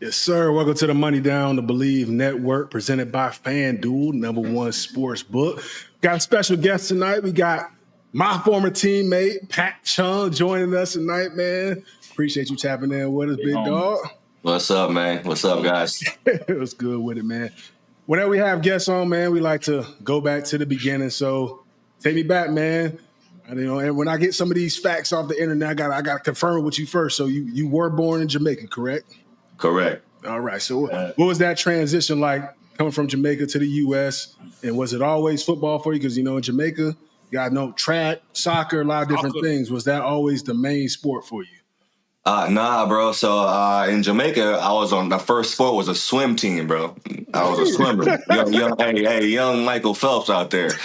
Yes, sir. Welcome to the Money Down to Believe Network, presented by FanDuel, #1 sports book. Got a special guest tonight. We got my former teammate, Pat Chung, joining us tonight, man. Appreciate you tapping in with us, big dog. What's up, man? What's up, guys? It was good with it, man. Whenever we have guests on, man, we like to go back to the beginning. So take me back, man. And when I get some of these facts off the internet, I got to confirm it with you first. So you were born in Jamaica, correct? Correct. All right. So what was that transition like coming from Jamaica to the U.S.? And was it always football for you? Because, in Jamaica, you got track, soccer, a lot of different things. Was that always the main sport for you? Nah, bro. So in Jamaica, the first sport was a swim team, bro. I was a swimmer. young Michael Phelps out there. So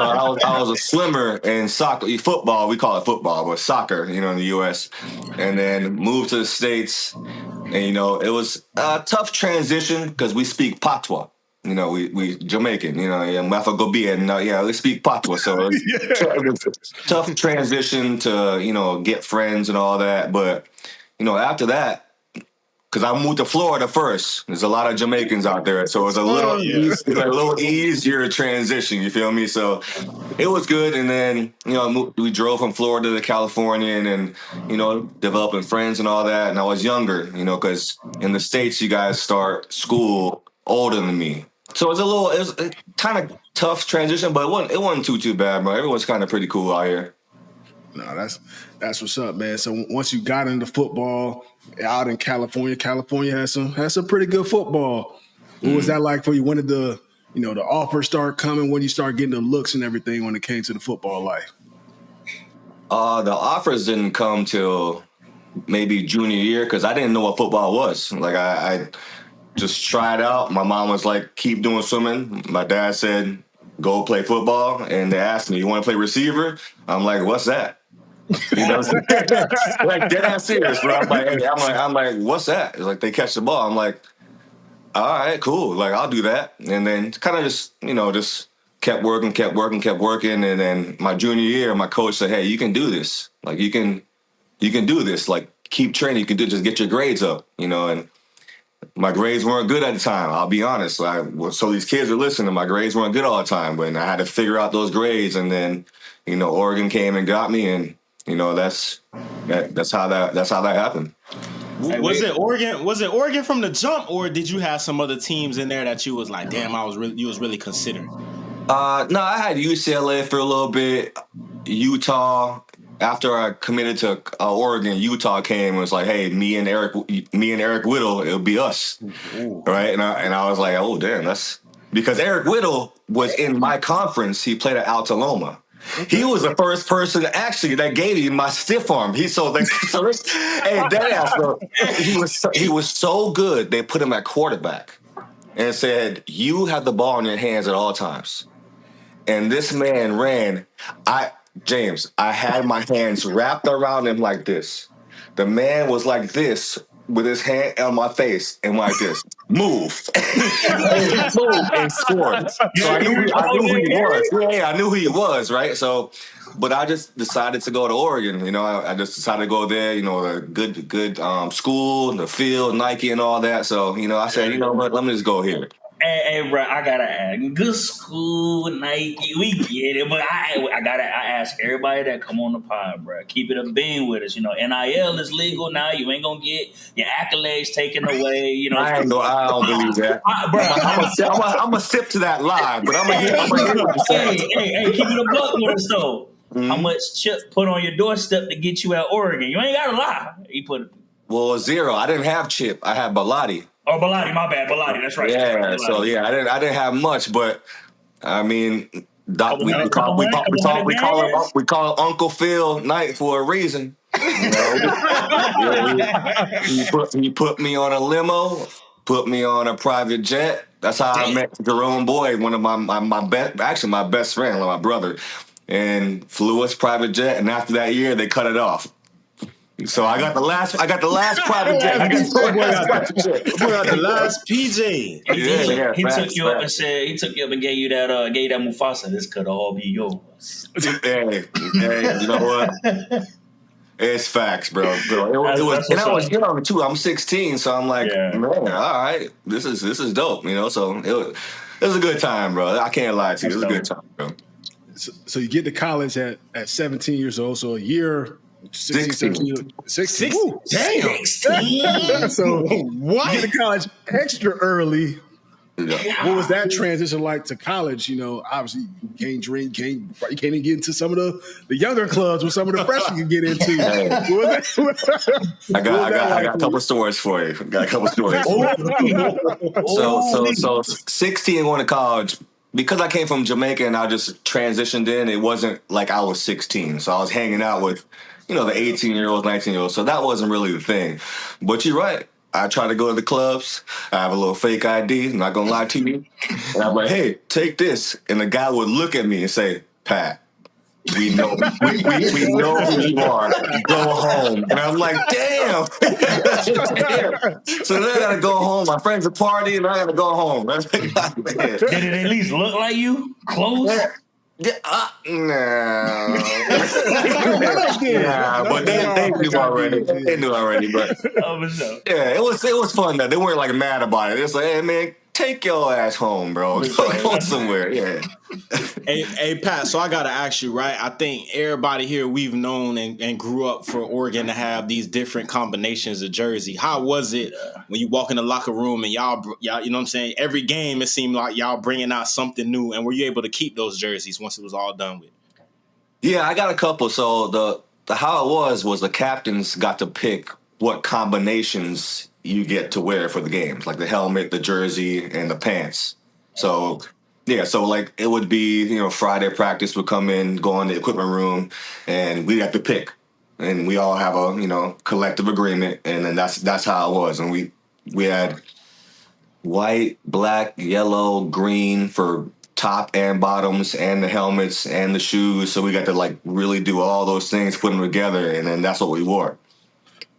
I was a swimmer in soccer, football. We call it football, but soccer, in the U.S. And then moved to the States. And, it was a tough transition because we speak patois. We Jamaican, Mafagobi, and we speak patois, so it was a tough transition to, get friends and all that. But, after that, because I moved to Florida first, there's a lot of Jamaicans out there, so it was a little easier transition, you feel me? So it was good, and then, we drove from Florida to California and then, developing friends and all that, and I was younger, because in the States, you guys start school older than me. So it was a kind of tough transition, but it wasn't too bad, bro. Everyone's kind of pretty cool out here. No, that's what's up, man. So once you got into football out in California has some pretty good football. What was that like for you? When did the offers start coming? When you start getting the looks and everything when it came to the football life? The offers didn't come till maybe junior year because I didn't know what football was. Like I just tried out. My mom was like, keep doing swimming. My dad said, go play football. And they asked me, you want to play receiver? I'm like, what's that? Like dead ass serious, bro. I'm like, what's that? It's like they catch the ball. I'm like, all right, cool. Like I'll do that. And then kind of just kept working. And then my junior year, my coach said, hey, you can do this. Like you can do this. Like keep training. You can just get your grades up, and my grades weren't good at the time. I'll be honest. So these kids are listening. My grades weren't good all the time, but I had to figure out those grades. And then, Oregon came and got me, and that's how that happened. Was it Oregon? Was it Oregon from the jump, or did you have some other teams in there that you was like, damn, you was really considering? No, I had UCLA for a little bit, Utah. After I committed to Oregon, Utah came and was like, "Hey, me and Eric Whittle, it'll be us, right?" And I was like, "Oh, damn, that's because Eric Whittle was in my conference. He played at Altaloma. He was the first person actually that gave me my stiff arm. He was so good. They put him at quarterback and said, "You have the ball in your hands at all times." And this man ran. James, I had my hands wrapped around him like this. The man was like this with his hand on my face and like this. Move. And moved and scored. So I knew who he was. Yeah, I knew who he was, right? So, but I just decided to go to Oregon. I just decided to go there, the good school, the field, Nike and all that. So, I said, what, let me just go here. Hey, bro, I gotta ask. Good school, Nike, we get it, but I ask everybody that come on the pod, bro. Keep it a bean with us. NIL is legal now. You ain't gonna get your accolades taken away. I don't believe that. I'm gonna sip to that lie, but I'm gonna hear what you say. Hey, keep it a buck with us though. Mm-hmm. How much chip put on your doorstep to get you at Oregon? You ain't gotta lie. He put. Well, 0. I didn't have chip. I had Bilotti. Oh, Bilotti, my bad, Bilotti. That's right. Yeah, Bilotti. So I didn't have much, but I mean, we call him Uncle Phil Knight for a reason. He put me on a limo, put me on a private jet. That's how I met Jerome Boyd, one of my best friend, like my brother, and flew us private jet. And after that year, they cut it off. So I got the last private jet. I got the last PJ. He took you up and said, he took you up and gave you that Mufasa. This could all be yours. Hey, you know what? It's facts, bro. It was, That's and what's I was up. young too. I'm 16, so I'm like, Yeah. man, all right, this is dope, you know. So it was a good time, bro. I can't lie to you. It was a good That's time, bro. So you get to college at 17 years old, so a year, 16, 17, 16. Woo. Damn. 16. So What? you get to college extra early. Yeah. What was that transition like to college? You know, obviously you can't drink, you can't even get into some of the younger clubs where some of the freshmen can get into. Hey, What was that? I got a couple stories for you. Got a couple stories. So 16 going to college, because I came from Jamaica and I just transitioned in. It wasn't like I was 16, so I was hanging out with, the 18-year-olds, 19-year-olds. So that wasn't really the thing. But you're right. I try to go to the clubs. I have a little fake ID. I'm not gonna lie to you. And I'm like, hey, take this. And the guy would look at me and say, Pat, we know we know who you are. Go home. And I'm like, damn. Damn. So then I gotta go home. My friends are partying, and I gotta go home. I was like, God, man. Did it at least look like you? Close? Yeah, no. Yeah, But they knew already. They knew already, but Oh, for sure. yeah, it was fun though. They weren't like mad about it. It's like, hey man, take your ass home, bro. Go somewhere. Yeah. Hey, Pat, so I got to ask you, right? I think everybody here, we've known and grew up for Oregon to have these different combinations of jersey. How was it when you walk in the locker room and y'all, you know what I'm saying? Every game, it seemed like y'all bringing out something new. And were you able to keep those jerseys once it was all done with? Yeah, I got a couple. So the how it was the captains got to pick what combinations you get to wear for the games, like the helmet, the jersey, and the pants. So yeah, so like it would be, Friday practice would come in, go in the equipment room, and we'd have to pick. And we all have a, collective agreement, and then that's how it was. And we had white, black, yellow, green for top and bottoms and the helmets and the shoes. So we got to like really do all those things, put them together, and then that's what we wore.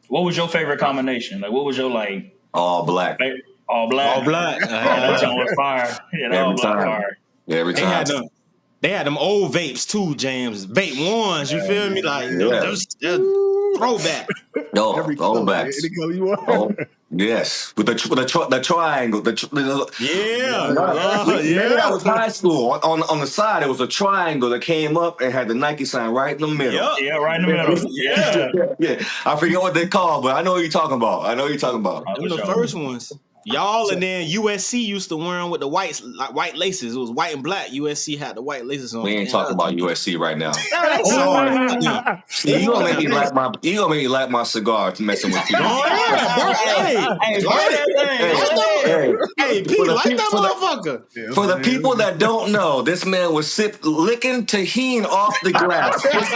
What was your favorite combination? Like, what was your all black? All black. All black. That joint was fire. Yeah, that all black fire. Every time. They had them old vapes too, James. Vape ones, you feel me? Like those throwback. No, Every all color, backs. any color you want. Oh, yes, with the triangle. Yeah, That was high school. On the side, it was a triangle that came up and had the Nike sign right in the middle. Yep. Yeah, right in the middle. Yeah. Yeah, I forget what they call, but I know what you're talking about. Them the first ones. Y'all, and then USC used to wear them with the white laces. It was white and black. USC had the white laces on. We ain't talking about USC right now. Sorry. Yeah. You gonna make me like my cigar messing with you. Hey, Pete, like that motherfucker. For the people that don't know, this man was licking tahini off the glass. Just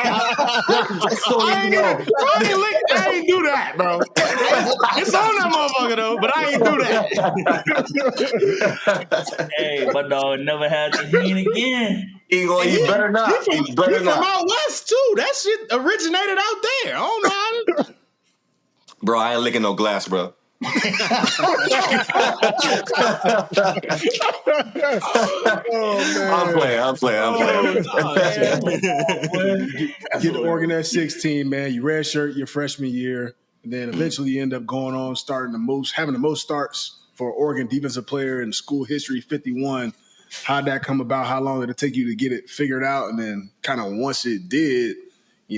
so you know. I ain't do that, bro. It's on that motherfucker though, but I ain't do that. Hey, but dog never had tahini again. You better not. He from out west too. That shit originated out there. I don't know how to... Bro, I ain't licking no glass, bro. I'm playing. Get to Oregon at 16, man. You redshirt your freshman year, and then eventually you end up going on having the most starts for Oregon defensive player in school history, 51. How'd that come about? How long did it take you to get it figured out? And then kind of once it did,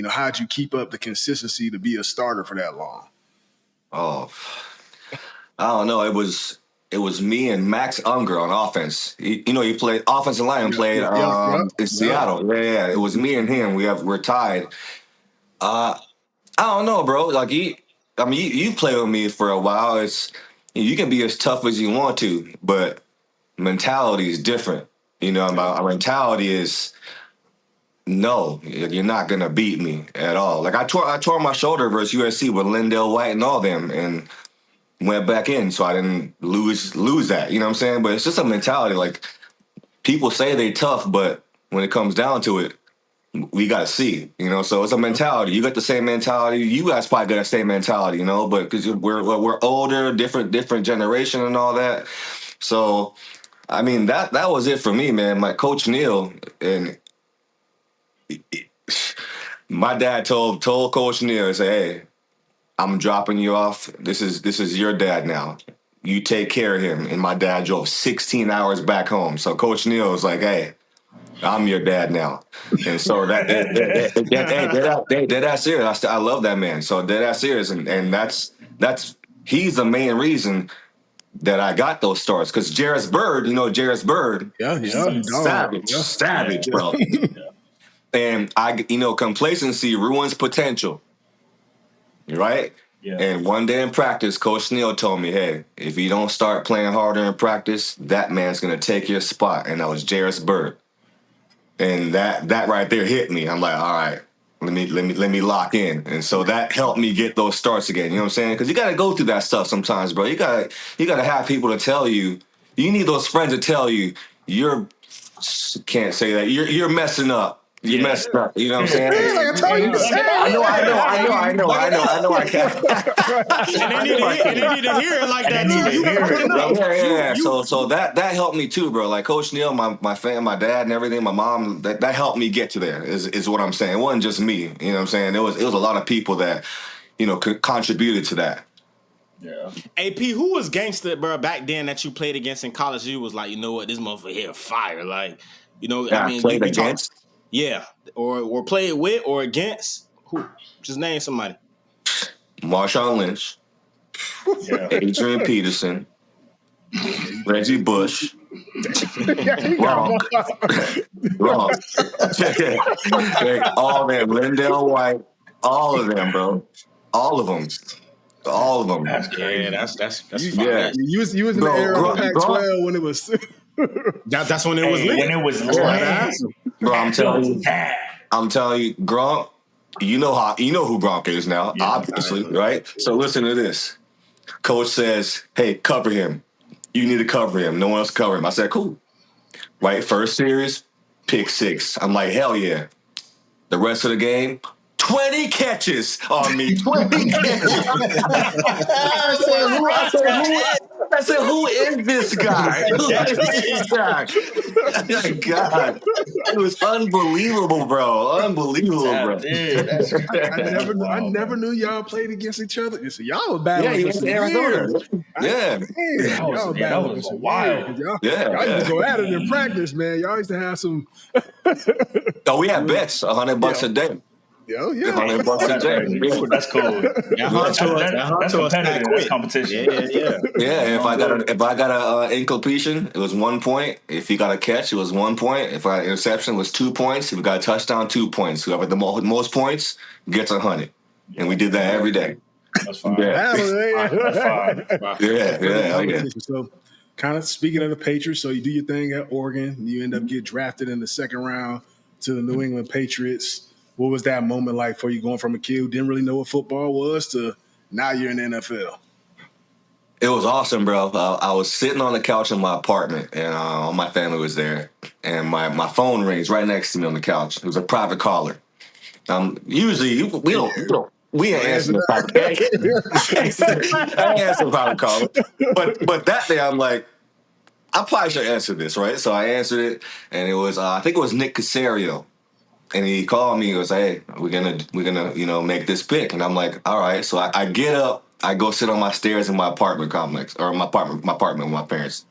how'd you keep up the consistency to be a starter for that long? Oh, I don't know. It was me and Max Unger on offense. He played offensive line, played in Seattle. Yeah. It was me and him. We're tied. I don't know, bro. Like you play with me for a while. You can be as tough as you want to, but mentality is different. Our mentality is no, you're not gonna beat me at all. Like I tore my shoulder versus USC with Lindell White and all them, and went back in, so I didn't lose that. You know what I'm saying? But it's just a mentality. Like people say they tough, but when it comes down to it, we got to see. So it's a mentality. You got the same mentality. You guys probably got the same mentality. But because we're older, different generation and all that. So I mean that was it for me, man. My coach Neil and. My dad told Coach Neal, say, "Hey, I'm dropping you off. This is your dad now. You take care of him." And my dad drove 16 hours back home. So Coach Neal was like, "Hey, I'm your dad now." And so that's serious. I love that man. So that's serious, and that's he's the main reason that I got those starts. Because Jarris Bird, Jarris Bird, savage, bro. And complacency ruins potential, right? Yeah. And one day in practice, Coach Neal told me, "Hey, if you don't start playing harder in practice, that man's gonna take your spot." And that was Jarris Bird. And that right there hit me. I'm like, all right, let me lock in. And so that helped me get those starts again. You know what I'm saying? Because you got to go through that stuff sometimes, bro. You got to have people to tell you. You need those friends to tell you can't say that you're messing up. You messed up. You know what I'm saying? I told you to say it. I know. I can't. And they need to hear it like that too. Yeah. So that helped me too, bro. Like Coach Neal, my fam, my dad, and everything, my mom, that helped me get to there. Is what I'm saying. It wasn't just me. You know what I'm saying? It was a lot of people that contributed to that. Yeah. AP, who was gangster, bro, back then that you played against in college? You was like, you know what, this motherfucker here fire. Like, I mean, played against. Yeah, or play it with or against. Who? Just name somebody. Marshawn Lynch, Adrian Peterson, Reggie Bush. Wrong. All them, Lindell White, all of them, bro. All of them. That's crazy. That's fine. Yeah. You was in the era of Pac-12 when it was. That's when it was lit. When it was lit. Bro, I'm telling you, Gronk. You know who Gronk is now, obviously, right? So listen to this. Coach says, "Hey, cover him. You need to cover him. No one else cover him." I said, "Cool." Right, first series, pick 6. I'm like, hell yeah. The rest of the game, 20 catches on me. 20 catches. I said, who is this guy? My God. It was unbelievable, bro. Dude, that's crazy. I never knew y'all played against each other. So y'all were battling. Yeah, he was in Arizona. That was wild. Y'all used to go at it in practice, man. Y'all used to have some. Oh, we had bets, $100 a day. Oh, yeah. That's crazy. That's cool. That's competitive. That's competition. Yeah. If I got a incompletion, it was 1 point. If he got a catch, it was 1 point. If I got an interception, it was 2 points. If we got a touchdown, 2 points. Whoever the most points gets 100. And we did that every day. That's fine. Yeah. That's fine. Yeah. So, kind of speaking of the Patriots, so you do your thing at Oregon. You end up getting drafted in the second round to the New England Patriots. What was that moment like for you going from a kid who didn't really know what football was to now you're in the NFL? It was awesome, bro. I was sitting on the couch in my apartment, and all my family was there. And my phone rings right next to me on the couch. It was a private caller. Usually we ain't answering the private caller. I ain't answering private caller. But that day I'm like, I probably should answer this, right? So I answered it, and it was I think it was Nick Caserio. And he called me. He goes, "Hey, we're gonna make this pick." And I'm like, "All right." So I get up. I go sit on my stairs in my apartment complex, or my apartment with my parents.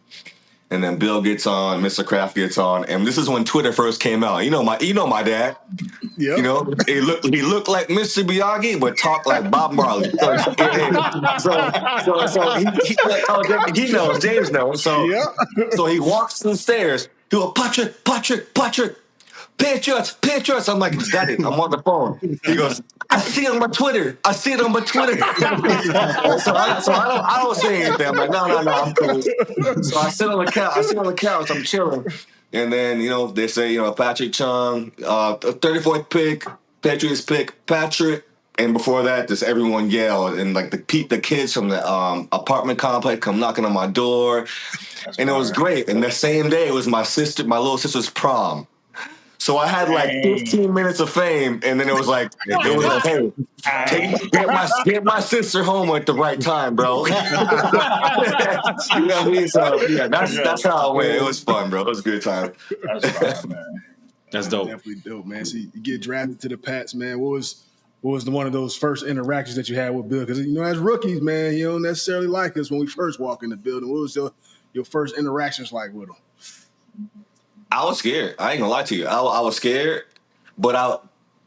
And then Bill gets on, Mr. Kraft gets on, and this is when Twitter first came out. You know my dad. Yep. He looked like Mr. Miyagi, but talked like Bob Marley. He knows, James knows. So he walks to the stairs. He goes, Patrick. Patriots. I'm like, Daddy, I'm on the phone. He goes, I see it on my Twitter. So I don't say anything. I'm like, no, I'm cool. So I sit on the couch. I'm chilling. And then, they say, Patrick Chung, 34th pick, Patriots pick, Patrick. And before that, just everyone yelled. And like the kids from the apartment complex come knocking on my door. It was great. And the same day, it was my little sister's prom. So I had like 15 minutes of fame, and then it was like, hey, get my sister home at the right time, bro. You know what I mean? So yeah, that's how it went. It was fun, bro. It was a good time. That's fine, man. That's dope. Definitely dope, man. So you get drafted to the Pats, man. What was one of those first interactions that you had with Bill? Because as rookies, man, you don't necessarily like us when we first walk in the building. What was your first interactions like with him? I was scared. I ain't gonna lie to you. I was scared, but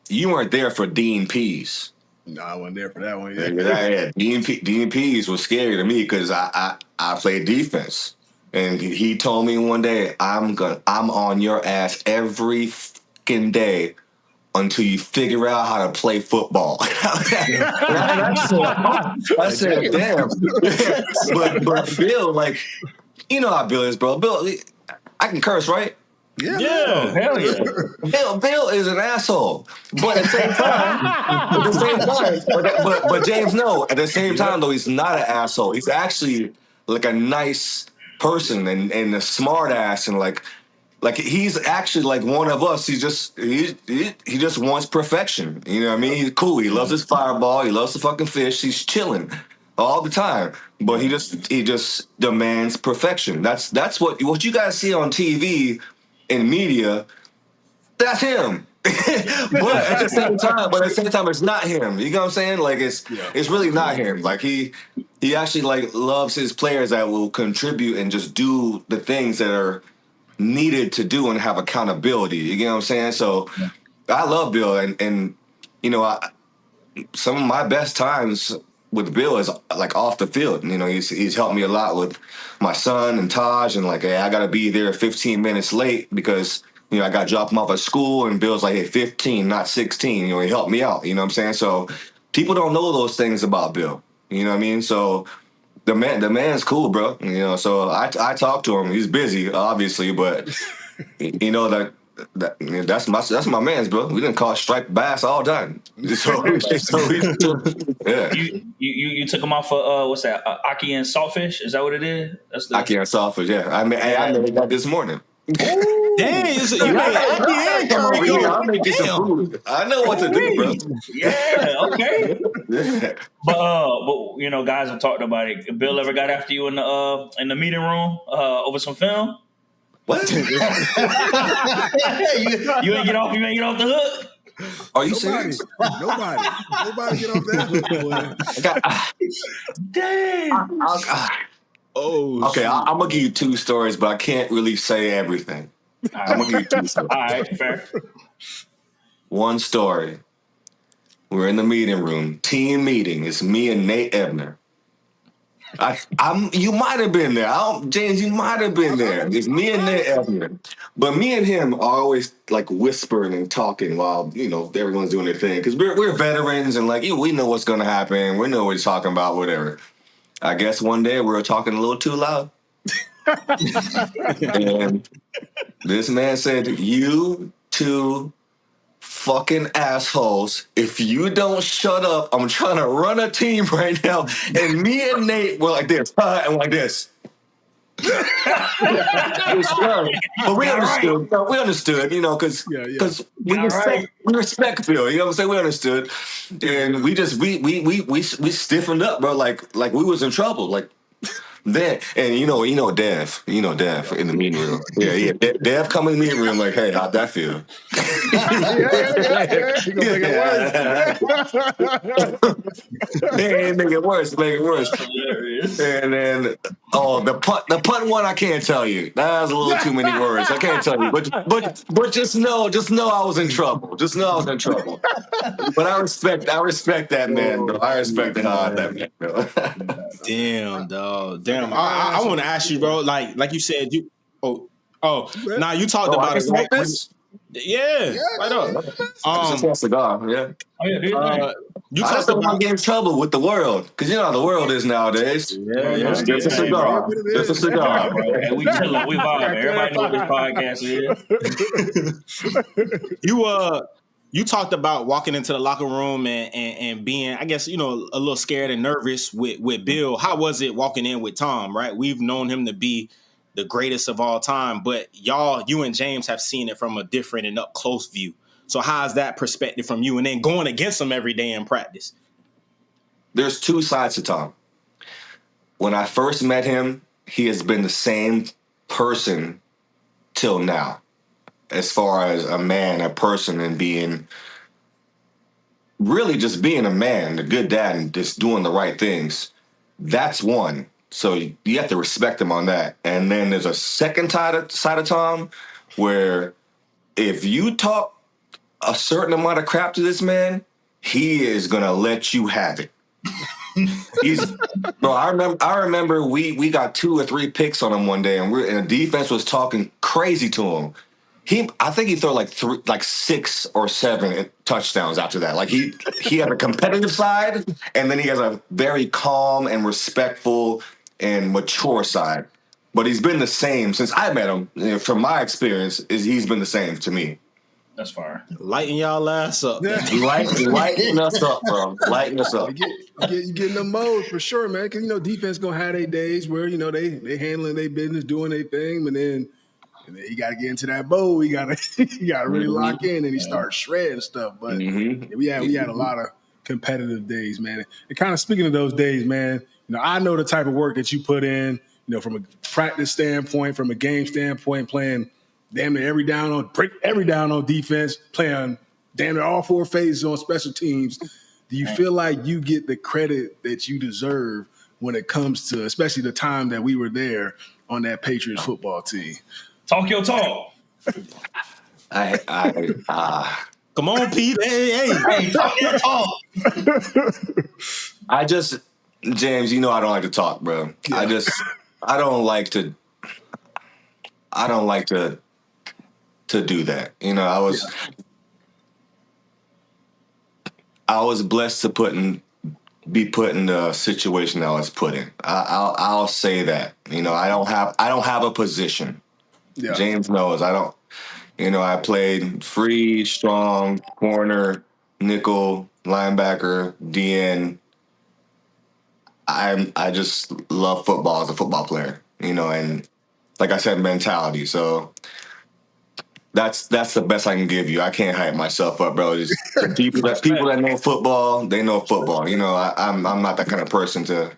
you weren't there for Dean Pease. No, I wasn't there for that one. Yeah, Dean Pease was scary to me because I played defense, and he told me one day, I'm on your ass every fucking day until you figure out how to play football. I said, damn. but Bill, like, you know how Bill is, bro. Bill, I can curse, right? Yeah. Hell yeah. Bill is an asshole, but at the same time, but James, no. At the same time, though, he's not an asshole. He's actually like a nice person and a smart ass, and like he's actually like one of us. He just wants perfection. You know what I mean? He's cool. He loves his fireball. He loves to fucking fish. He's chilling all the time, but he just demands perfection. That's what you guys see on TV in media. That's him. but at the same time, it's not him. You know what I'm saying? Like it's really not him. Like he actually like loves his players that will contribute and just do the things that are needed to do and have accountability. You know what I'm saying? So I love Bill, and some of my best times with Bill is like off the field. You know, he's helped me a lot with my son and Taj, and like, hey, I gotta be there 15 minutes late because I got to drop him off at school, and Bill's like, hey, 15, not 16. He helped me out. You know what I'm saying? So people don't know those things about Bill. You know what I mean? So the man's cool, bro. So I talk to him. He's busy, obviously, but that's my man's, bro. We didn't call it striped bass all time. So yeah. You took him off for what's that? Aki and saltfish? Is that what it is? That's the Aki and saltfish. Yeah, I made that this morning. Dang, you made curry. I'll make you some food. I know what to do, bro. Yeah, okay. But guys have talked about it. Bill ever got after you in the meeting room over some film? What? you ain't get off the hook? Are you serious? Nobody get off that hook, boy. Dang. Okay, I'm gonna give you two stories, but I can't really say everything. I'm gonna give you two stories. All right, fair. One story. We're in the meeting room, team meeting. It's me and Nate Ebner. You might have been there. James, you might have been there. It's me and Nate Ebner. But me and him are always like whispering and talking while everyone's doing their thing because we're veterans and like we know what's gonna happen. We know what he's talking about, whatever. I guess one day we were talking a little too loud. And this man said, "You two fucking assholes, if you don't shut up, I'm trying to run a team right now." And me and Nate were like this, and like this. But we understood. Right. We understood, because we respect Bill. You know what I'm saying? We understood, and we stiffened up, bro. Like we was in trouble. Like then, and Dev, in the meeting room. Yeah. Dev come in the meeting room like, hey, how'd that feel? Make it worse. And then, the punt one, I can't tell you. That was a little too many words. I can't tell you. But just know I was in trouble. Just know I was in trouble. But I respect that man, bro. I respect the hell out of that man, bro. Damn, dog. Damn. I want to ask you, bro. Like you said, you. You talked about it. Right? Yeah, right up. Just a cigar. Yeah. You talked about getting in trouble with the world because you know how the world is nowadays. Just a cigar. Just a cigar. Hey, we chilling. We vibing. Everybody know what this podcast is. You talked about walking into the locker room and being, I guess, a little scared and nervous with Bill. How was it walking in with Tom, right? We've known him to be the greatest of all time, but you and James have seen it from a different and up close view. So how's that perspective from you? And then going against him every day in practice? There's two sides to Tom. When I first met him, he has been the same person till now. as far as a man, a person, and being really just being a man, a good dad, and just doing the right things. That's one. So you have to respect him on that. And then there's a second side of Tom where if you talk a certain amount of crap to this man, he is gonna let you have it. He's bro. I remember we got 2 or 3 picks on him one day, and the defense was talking crazy to him. I think he threw like 6 or 7 touchdowns after that. Like he had a competitive side, and then he has a very calm and respectful and mature side. But he's been the same since I met him. You know, from my experience, he's been the same to me. That's fire. Lighten y'all ass up. Lighten us up, bro. Lighten us up. You get in the mode for sure, man. Because defense gonna have their days where they handling their business, doing their thing, and then you got to get into that bowl. You got to really lock in, and he starts shredding stuff. But we had a lot of competitive days, man. And kind of speaking of those days, man, I know the type of work that you put in, from a practice standpoint, from a game standpoint, playing damn near every down on defense, playing damn near all 4 phases on special teams. Do you feel like you get the credit that you deserve when it comes to, especially the time that we were there on that Patriots football team? Talk your talk. Come on, Pete. Hey, talk your talk. James, I don't like to talk, bro. Yeah. I don't like to do that. I was blessed to be put in the situation I was put in. I'll say that. I don't have a position. Yeah. James knows I don't. I played free, strong, corner, nickel, linebacker, DN. I just love football as a football player, and like I said, mentality. So that's the best I can give you. I can't hype myself up, bro. Just people that know football, they know football. I'm not that kind of person to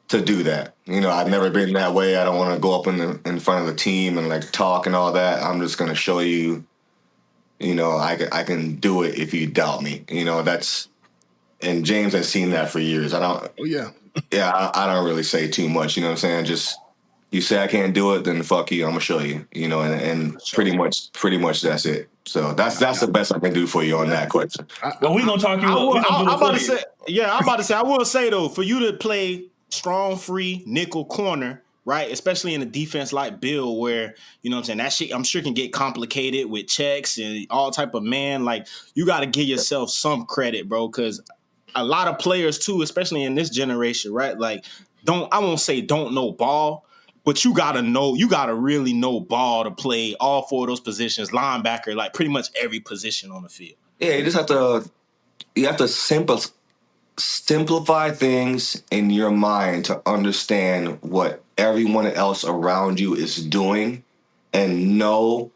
do that. I've never been that way. I don't want to go up in front of the team and talk and all that. I'm just going to show you, I can do it if you doubt me. And James has seen that for years. I don't really say too much, you know what I'm saying? Just, you say I can't do it, then fuck you, I'm gonna show you, and pretty much that's it. So that's the best I can do for you on that question. Well, we're gonna talk you up. I'm about to say, I will say though, for you to play strong, free, nickel, corner, right? Especially in a defense like Bill, where, that shit I'm sure can get complicated with checks and all type of man. You got to give yourself some credit, bro, because a lot of players too, especially in this generation, right? I won't say don't know ball, but you gotta really know ball to play all 4 of those positions, linebacker, pretty much every position on the field. Yeah, you have to simplify things in your mind to understand what everyone else around you is doing and know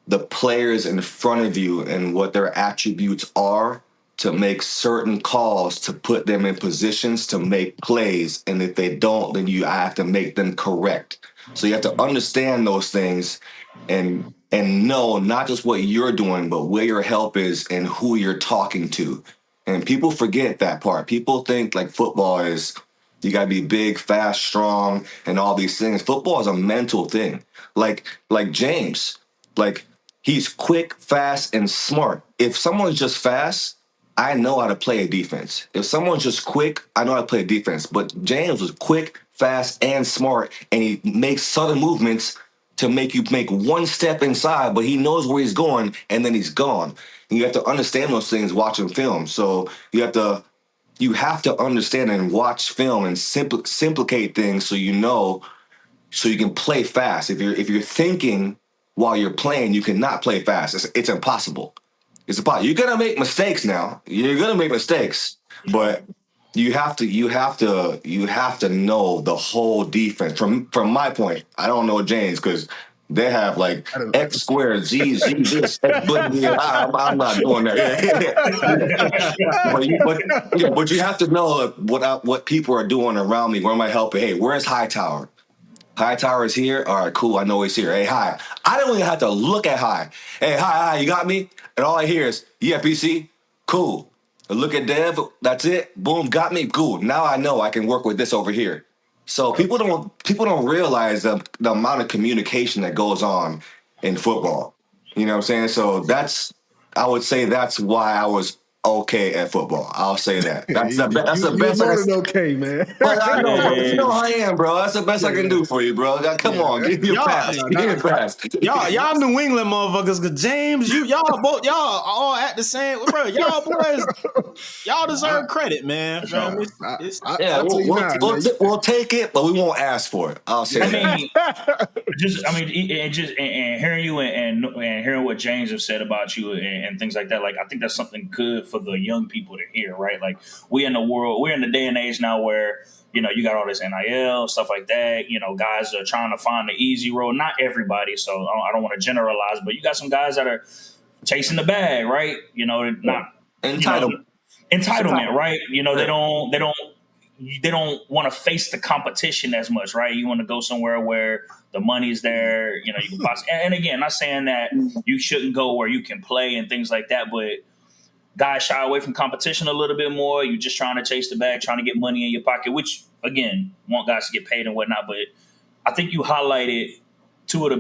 the players in front of you and what their attributes are to make certain calls, to put them in positions to make plays. And if they don't, then I have to make them correct. So you have to understand those things and know not just what you're doing, but where your help is and who you're talking to. And people forget that part. People think football is, you got to be big, fast, strong, and all these things. Football is a mental thing. Like James, he's quick, fast, and smart. If someone's just fast, I know how to play a defense. If someone's just quick, I know how to play a defense. But James was quick, fast, and smart, and he makes sudden movements to make you make one step inside, but he knows where he's going, and then he's gone. And you have to understand those things watching film. So you have to understand and watch film and simplicate things so you can play fast. If you're thinking while you're playing, you cannot play fast. It's impossible. It's impossible. You're gonna make mistakes now. You're gonna make mistakes, but you have to know the whole defense. From my point, I don't know James because they have X squared, Z, this, I'm not doing that. but you have to know what people are doing around me. Where am I helping? Hey, where's Hightower? Hightower is here. All right, cool. I know he's here. Hey, hi. I don't even have to look at Hi. Hey, hi, you got me? And all I hear is, yeah, PC, cool. I look at Dev, that's it. Boom, got me. Cool. Now I know I can work with this over here. So people don't realize the amount of communication that goes on in football. You know what I'm saying? So I would say that's why I was okay at football. I'll say that. That's the best. You're more than okay, man. But I know, bro. You know how I am, bro. That's the best I can do for you, bro. Come on, give me a pass. Give me a pass. Y'all New England motherfuckers, cause James, y'all all act the same, bro. Y'all boys, y'all deserve credit, man. We'll take it, but we won't ask for it. I'll say that. And hearing you and hearing what James have said about you and things like that, like I think that's something good for the young people to hear, right? Like we're in the day and age now where, you know, you got all this NIL stuff like that. You know, guys are trying to find the easy road. Not everybody, so I don't want to generalize, but you got some guys that are chasing the bag, right? You know, not entitlement, right? You know, they don't want to face the competition as much, right? You want to go somewhere where the money's there. You know, you can possibly, and again, not saying that you shouldn't go where you can play and things like that, but guys shy away from competition a little bit more. You're just trying to chase the bag, trying to get money in your pocket, which again, want guys to get paid and whatnot. But I think you highlighted two of the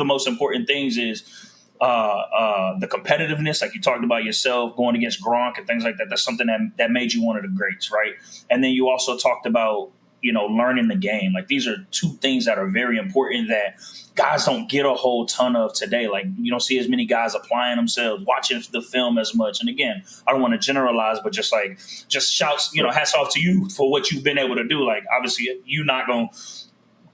most important things is the competitiveness, like you talked about yourself going against Gronk and things like that. That's something that made you one of the greats, right? And then you also talked about, you know, learning the game. Like these are two things that are very important that guys don't get a whole ton of today. Like you don't see as many guys applying themselves, watching the film as much. And again, I don't want to generalize, but just shouts, you know, hats off to you for what you've been able to do. Like obviously you're not going to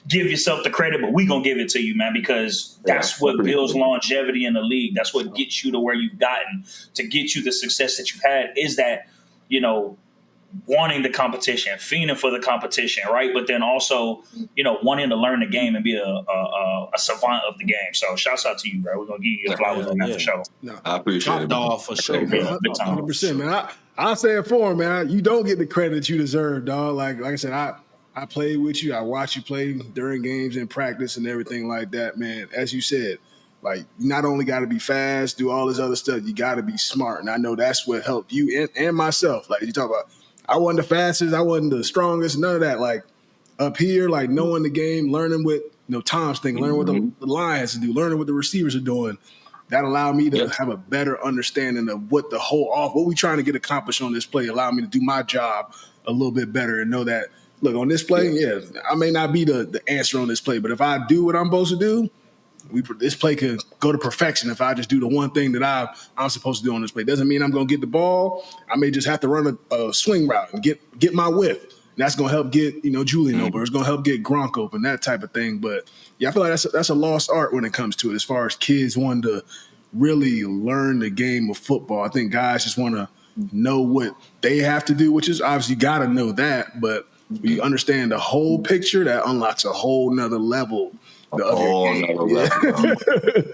give yourself the credit, but we going to give it to you, man, because that's what builds longevity in the league. That's what gets you to where you've gotten, to get you the success that you've had, is that, you know, wanting the competition, fiending for the competition, right? But then also, you know, wanting to learn the game and be a savant of the game. So shouts out to you, bro. We're going to give you your flowers on that for sure. No. I appreciate it. Dog for sure. Yeah, big time. 100%, man. I'll say it for him, man. You don't get the credit that you deserve, dog. Like I said, I played with you. I watched you play during games and practice and everything like that, man. As you said, like, you not only got to be fast, do all this other stuff, you got to be smart. And I know that's what helped you and myself. Like, you talk about, I wasn't the fastest, I wasn't the strongest, none of that. Like, up here, like, knowing the game, learning what, Tom's thing, learning what the line has to do, learning what the receivers are doing, that allowed me to have a better understanding of what what we trying to get accomplished on this play, allowed me to do my job a little bit better and know that, look, on this play, I may not be the answer on this play, but if I do what I'm supposed to do, this play could go to perfection if I just do the one thing that I'm supposed to do on this play. Doesn't mean I'm going to get the ball. I may just have to run a swing route and get my width. And that's going to help get, Julian open. It's going to help get Gronk open, that type of thing. But, yeah, I feel like that's a lost art when it comes to it as far as kids wanting to really learn the game of football. I think guys just want to know what they have to do, which is obviously got to know that. But you understand the whole picture, that unlocks a whole nother level. Yeah,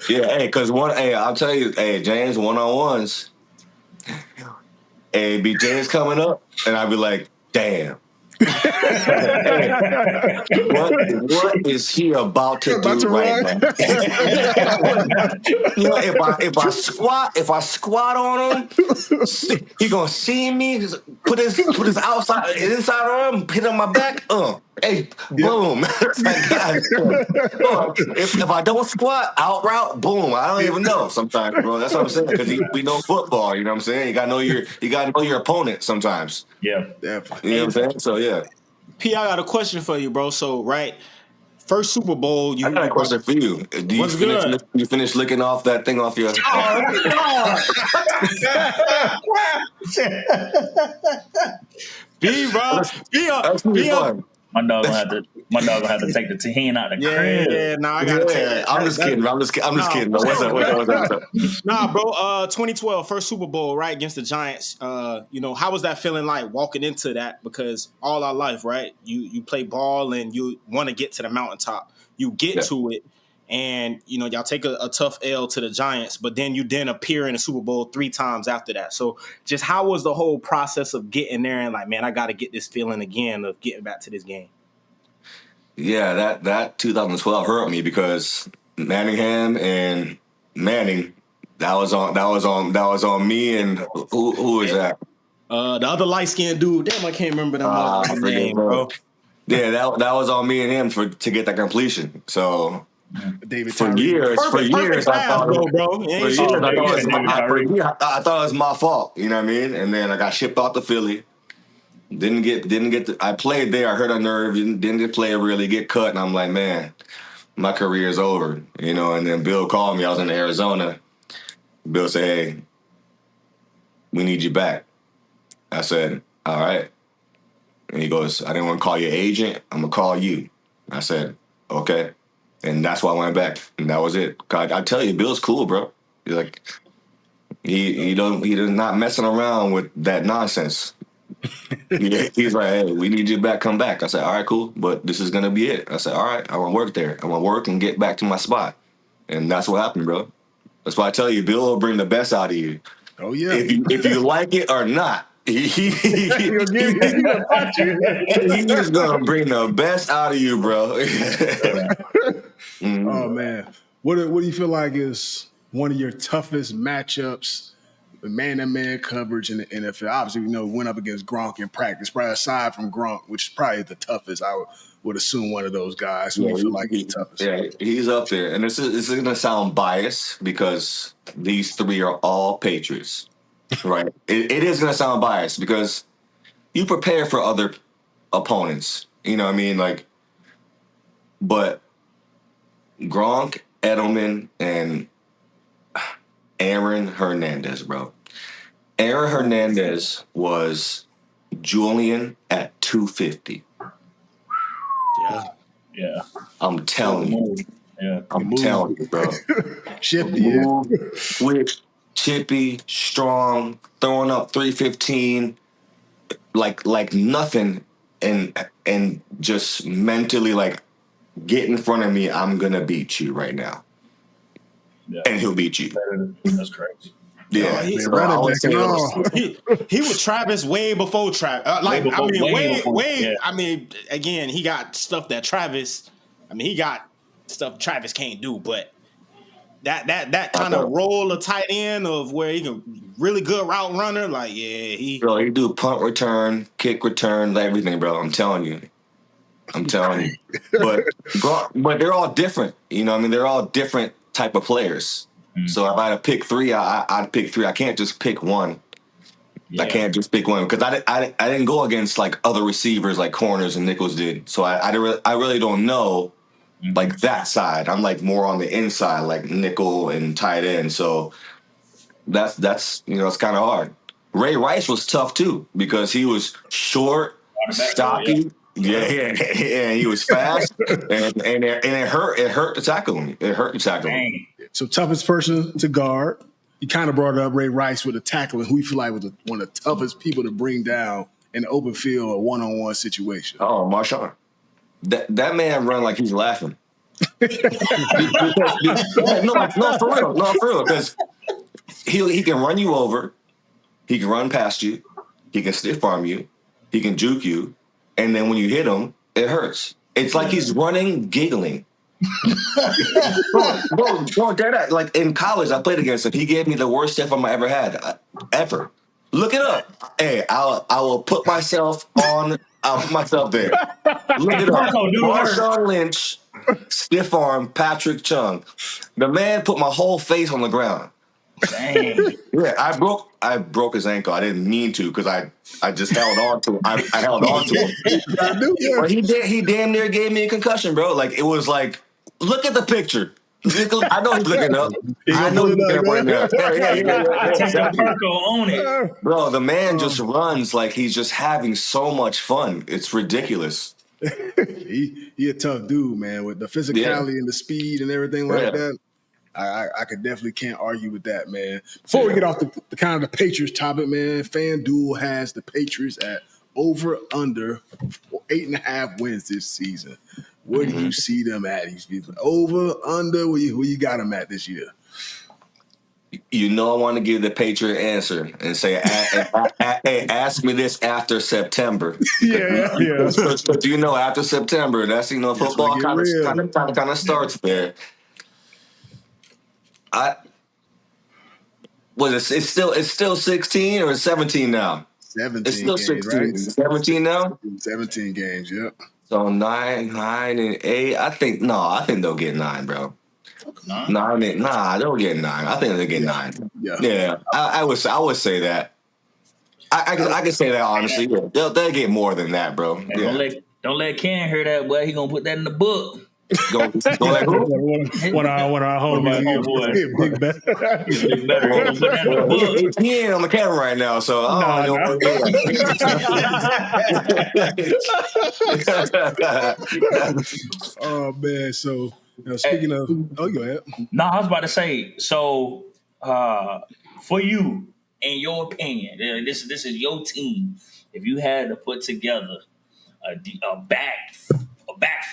hey, because I'll tell you, hey, James, one-on-ones, hey, be James coming up, and I'd be like, damn. What is he about to do right now? If I squat on him, he gonna see me. Put his inside arm, hit on my back. Hey, boom! If I don't squat, out route, boom! I don't even know sometimes, bro. That's what I'm saying, because we know football. You know what I'm saying? You gotta know your opponent sometimes. Yeah, definitely. You know what I'm saying? So yeah. P, I got a question for you, bro. So first Super Bowl. I got a question for you. Do you finish licking off that thing off your? Fun. My dog gonna have to take the tahini out of the crib. Yeah, no, I gotta take that. I'm just kidding. What's up? Nah, bro. 2012, first Super Bowl, right, against the Giants. How was that feeling like walking into that? Because all our life, right, you play ball and you want to get to the mountaintop. You get to it, and y'all take a tough L to the Giants, but then you appear in the Super Bowl 3 times after that. So just how was the whole process of getting there and like, man, I got to get this feeling again of getting back to this game? Yeah, that 2012 hurt me because Manningham and Manning, that was on me and who is that? The other light skinned dude, damn, I can't remember that I motherfucker's forget, name, bro. bro. Yeah, that was on me and him to get that completion. So David for Tyree. years, for Perfect years I pass, thought though, bro. for Ain't years shit Oh, to I do David, thought you it was with said it. my David Tyree? I thought it was my fault. You know what I mean? And then I got shipped out to Philly. Didn't get. I played there. I hurt a nerve. Didn't get play really. Get cut, and I'm like, man, my career is over. And then Bill called me. I was in Arizona. Bill said, hey, we need you back. I said, all right. And he goes, I didn't want to call your agent. I'm gonna call you. I said, okay. And that's why I went back. And that was it. I tell you, Bill's cool, bro. He's like he does not messing around with that nonsense. He's like, hey, we need you back, come back. I said, all right, cool. But this is gonna be it. I said, all right, I wanna work there. I wanna work and get back to my spot. And that's what happened, bro. That's why I tell you, Bill will bring the best out of you. Oh yeah. If you like it or not. He'll punch you. He's gonna bring the best out of you, bro. Oh man, what do you feel like is one of your toughest matchups, man-to-man coverage in the NFL? Obviously, we know we went up against Gronk in practice. Probably aside from Gronk, which is probably the toughest. I would assume one of those guys. Who do you feel like is the toughest? Yeah, he's up there, and this is gonna sound biased because these three are all Patriots, right? It is gonna sound biased because you prepare for other opponents. You know what I mean? But Gronk, Edelman, and Aaron Hernandez, bro. Aaron Hernandez was Julian at 250. Yeah. Yeah. I'm telling you. Yeah. I'm telling you, bro. Shifty, yeah. Move, quick, chippy, strong, throwing up 315, like nothing, and just mentally like, get in front of me. I'm gonna beat you right now, Yeah. and he'll beat you. That's crazy. Yeah, Oh, Man, so running I would back say and those all. two. he was Travis way before Travis. Way before, yeah. I mean, again, he got stuff that Travis. I mean, he got stuff Travis can't do, but that kind of role of tight end of where he can really good route runner. Like, yeah, Bro, he do punt return, kick return, everything, bro. I'm telling you. But they're all different. You know what I mean? They're all different type of players. So if I had to pick three, I'd pick three. I can't just pick one. Yeah. I can't just pick one because I didn't go against like other receivers like corners and nickels did. So I really don't know like that side. I'm like more on the inside, like nickel and tight end. So that's it's kind of hard. Ray Rice was tough too because he was short, stocky. Yeah, he was fast, and it hurt. It hurt to tackle him. Dang. So toughest person to guard. You kind of brought up Ray Rice with the tackling. Who you feel like was one of the toughest people to bring down in the open field or one-on-one situation? Oh, Marshawn. That man run like he's laughing. No, for real. Because he can run you over, he can run past you, he can stiff arm you, he can juke you, and then when you hit him, it hurts. It's like he's running, giggling. bro, dead. Like in college, I played against him. He gave me the worst stiff arm I ever had, ever. Look it up. Hey, I will put myself on. I'll put myself there. Look it up. Marshawn Lynch, stiff arm, Patrick Chung. The man put my whole face on the ground. Dang. Yeah, I broke his ankle. I didn't mean to because I just held on to him. I held on to him. But he damn near gave me a concussion, bro. Like it was like, look at the picture. I know he's looking up. I know he's looking up right now. I take the Perco on it. Bro, the man just runs like he's just having so much fun. It's ridiculous. He a tough dude, man, with the physicality and the speed and everything like that. I could definitely can't argue with that, man. Before we get off the kind of the Patriots topic, man, FanDuel has the Patriots at over under 8.5 wins this season. Where do you see them at? Over, under, where you got them at this year? You know I want to give the Patriot answer and say, hey, ask me this after September. Yeah. But you know, after September, that's That's when football it get real. kind of starts there. It's still 16 or 17 now? 17 It's still games, 16. right? 17 now? 17 games, yep. So 9 and 8. I think they'll get 9, bro. They'll get 9. I think they'll get 9. Yeah. I would say that. I can say that honestly. Yeah. They'll get more than that, bro. Hey, Yeah. don't let Ken hear that, boy. He gonna put that in the book. Go like who? One of our homies, Big Bet. Big better. He gonna put that in the book. He ain't on the camera right now, so I don't know. Oh man, so speaking of, go ahead. No, I was about to say. So, for you, in your opinion, this is your team. If you had to put together a back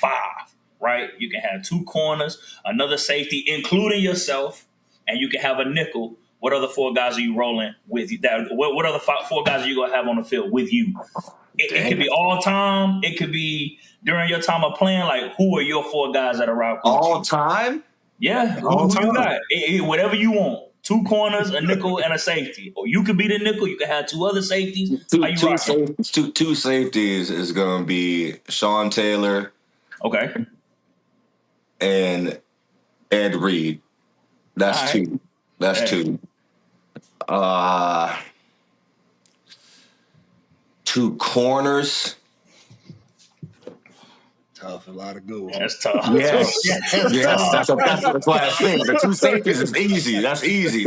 five, right? You can have 2 corners, another safety, including yourself, and you can have a nickel. What other 4 guys are you rolling with you? What other 4 guys are you gonna have on the field with you? It could be all time. It could be during your time of playing. Like, who are your 4 guys that are out with all you? time? Yeah, who you got? Whatever you want. 2 corners, a nickel, and a safety. Or you could be the nickel. You could have 2 other safeties. Two safeties is going to be Sean Taylor. Okay. And Ed Reed. That's right. 2. That's 2. 2 corners. Tough, a lot of good ones. That's tough. Yes. That's why I think the 2 safeties is easy. That's easy.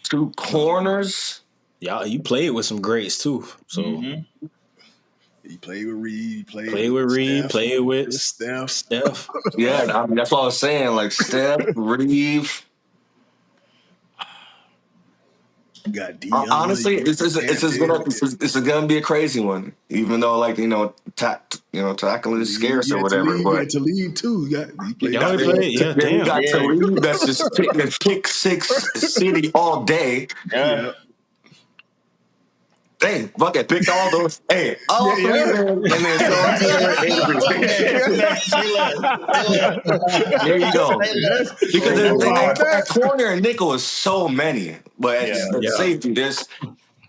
2 corners. Yeah, you played with some greats too. So you played with Reed. Played with Reed. Played with Steph. Yeah, that's what I was saying. Like Steph, Reed. Got Dion, honestly, it's gonna be a crazy one. Even though, like tackling is scarce or whatever. But to lead too. You got to lead. That's just pick 6 city all day. Yeah. Hey, fuck it, picked all those. Hey, all 3 of them, and then Sean Taylor, there you go. Because at corner and nickel is so many, but at safety, there's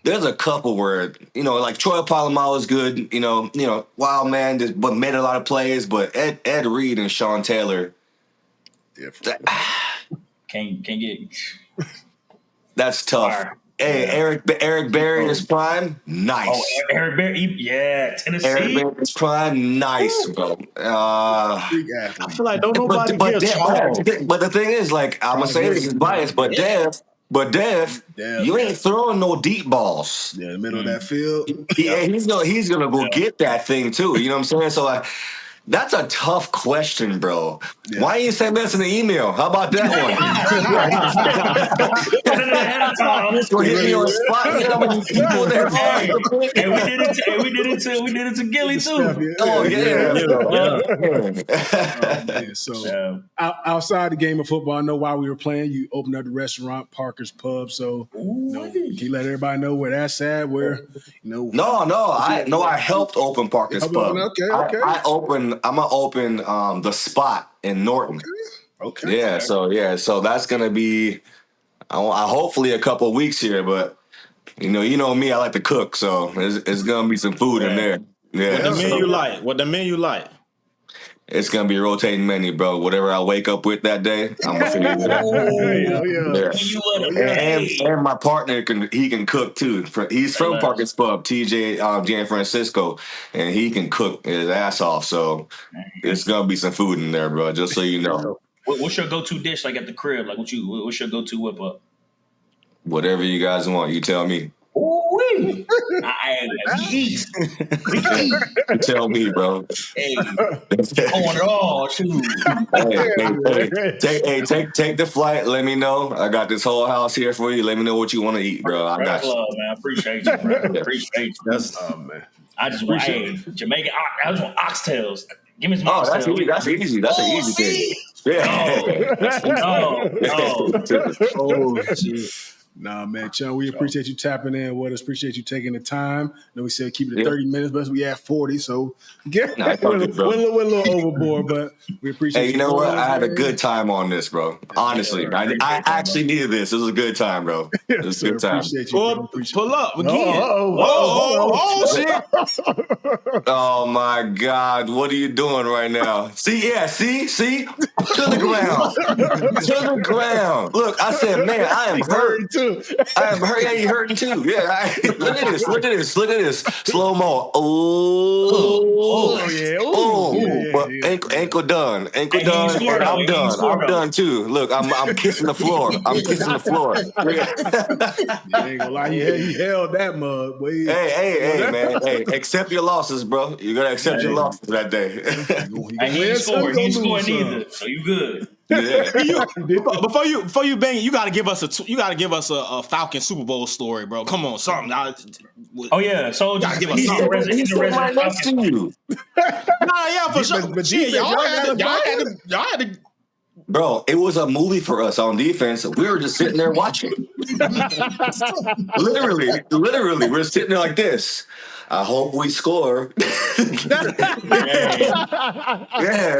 a couple where like Troy Polamalu is good. Wild man, but made a lot of plays. But Ed Reed and Sean Taylor, can get. That's tough. Fire. Hey, Eric Berry in his prime, nice. Oh, Eric Berry, Tennessee. Eric Berry in his prime, nice, bro. I feel like don't nobody get Charles. But the thing is, like, I'm gonna say this is biased, but Dev, you ain't throwing no deep balls. Yeah, the middle of that field. He's gonna go get that thing too. You know what I'm saying? So that's a tough question, bro. Yeah. Why you send us an email? How about that one? Just go hit me on the spot. You know how many people there? Hey, we did it to Gilly too. Oh yeah. Man. So outside the game of football, I know while we were playing, you opened up the restaurant Parker's Pub. So can you let everybody know where that's at? Where No, I helped open Parker's Pub. Okay. I'm gonna open the Spot in Norton. Okay. Yeah. So that's gonna be hopefully a couple of weeks here, but you know me, I like to cook, so it's gonna be some food in there. Yeah. What the menu like? It's gonna be a rotating menu, bro. Whatever I wake up with that day, I'm gonna figure it out. And my partner can cook too. He's from Parker's Pub, TJ Jan Francisco, and he can cook his ass off. So it's gonna be some food in there, bro. Just so you know. What's your go-to dish, like at the crib? Like what's your go-to whip up? Whatever you guys want, you tell me. We eat. You tell me, bro. Hey, on it all, shoot. Take the flight. Let me know. I got this whole house here for you. Let me know what you want to eat, bro. I got you. Man. I appreciate you, bro. Appreciate you. That's man. I just want Jamaican. I just want oxtails. Give me some Oh, that's Marcel. easy. That's easy. That's an easy thing. Yeah. That's easy. No. Oh shit. Nah, man, Chung, we appreciate you tapping in with us. Appreciate you taking the time. We said keep it to Yeah. 30 minutes, but we at 40, so Nah, it's all good, bro. we're a little overboard, but we appreciate Hey, you know what? joining us, I had a man. good time on this, bro. Honestly, Yeah, I appreciate that, actually needed this. This was a good time, bro. It Yes, was a sir. good time. Appreciate you, bro. Well, Appreciate pull up again. Oh, shit. Oh my God, what are you doing right now? See, to the ground, to the ground. Look, I said, man, I am hurt. too. I am hurt. Yeah, you hurting too. Yeah, look at this. Slow mo. Oh, yeah. Oh, Yeah, but yeah. ankle done, Hey, he ain't and scored, though. I'm He ain't done. scored, I'm though. done too. Look, I'm kissing the floor. I'm kissing the floor. I ain't gonna lie, he held that mug. Boy. Hey, man. Hey, accept your losses, bro. You gotta accept your losses that day. And he ain't scored. He ain't scored neither. So you good. Yeah. Before you bang, you gotta give us a Falcon Super Bowl story, bro. Come on, something. Oh yeah, so Gotta give us he's something. the resident. He's sitting right next to you. Nah, yeah, for sure. but Shit, defense, y'all had to. Bro, it was a movie for us on defense. We were just sitting there watching. literally, we're sitting there like this. I hope we score. Yeah,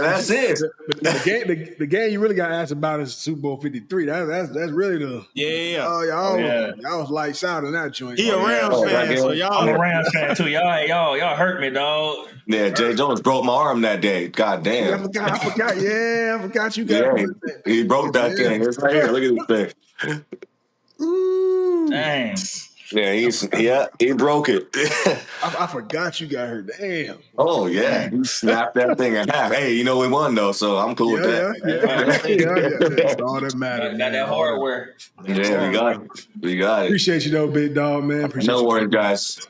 that's it. But the game you really got to ask about is Super Bowl 53. That's really the y'all was lights out in that joint. He a Rams fan, so y'all. I'm a Rams fan too. Y'all hurt me, dog. Yeah, Jay Jones broke my arm that day. God damn. I forgot. Yeah, I forgot you got he broke that thing. It's right here. Look at this thing. Ooh. Dang. Yeah, he broke it. I forgot you got hurt. Damn. Oh yeah, he snapped that thing in half. Hey, you know we won though, so I'm cool with that. Yeah. That's all that matters. Got that hardware. Yeah, we got it. Appreciate you though, big dog, man. No worries, guys.